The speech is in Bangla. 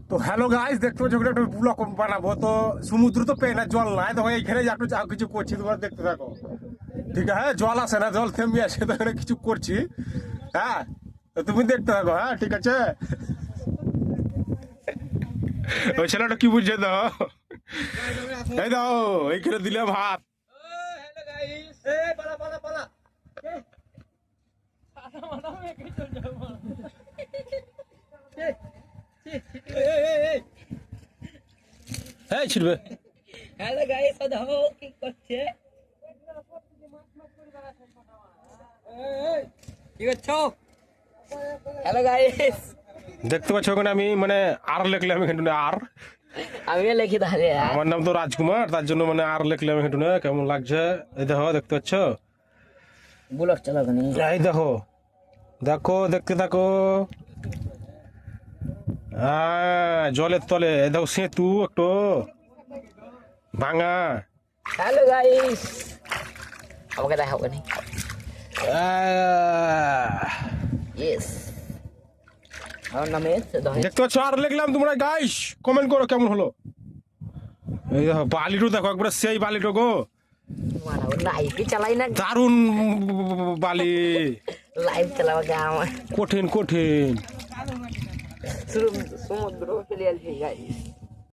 তো হ্যালো গাইস, দেখতে পাচ্ছ একটা ব্লগ বানাবো। তো সমুদ্র তো পেয়ে না, জল নাই, তো এইখানে একটু যা কিছু করছি তোমরা দেখতে থাকো। ঠিক আছে, জল আসে না, জল থেমে আসে, তো এখানে কিছু করছি। হ্যাঁ, তো তুমি দেখতে থাকো। হ্যাঁ, ঠিক আছে। ওই ছেলেটা কি বুঝছে দাও, এই দাও এইখানে দিলে ভাত। এই ছিড়বে। হ্যালো গাইস, দেখো কি করছে। কি করছো? হ্যালো গাইস, দেখতে পাচ্ছ ওখানে আমি মানে আর লিখলাম এখানে আর। আমিও লিখি তাহলে। আমার নাম তো রাজকুমার, তার জন্য মানে আর লিখলাম এখানে। কেমন লাগছে এই দেখো, দেখতে পাচ্ছ? ব্লগ চালাবো নি। এই দেখো, দেখো, দেখতে থাকো। জলের তলে এই দেখো সেতু একটু ভাঙা। হ্যালো গাইস, আমাকে দেখাবো নি। ইয়েস, আমার নাম দেখতে পাচ্ছ আর লিখলাম। তোমরা গাইস কমেন্ট করো কেমন হলো। এই দেখো বালিটো দেখো, একবার সেই বালিটো গো, লাইভ চালাই না, দারুন বালি। লাইভ চালাবো আমার কঠিন কঠিন। সমুদ্র চলে আসছে গাইস।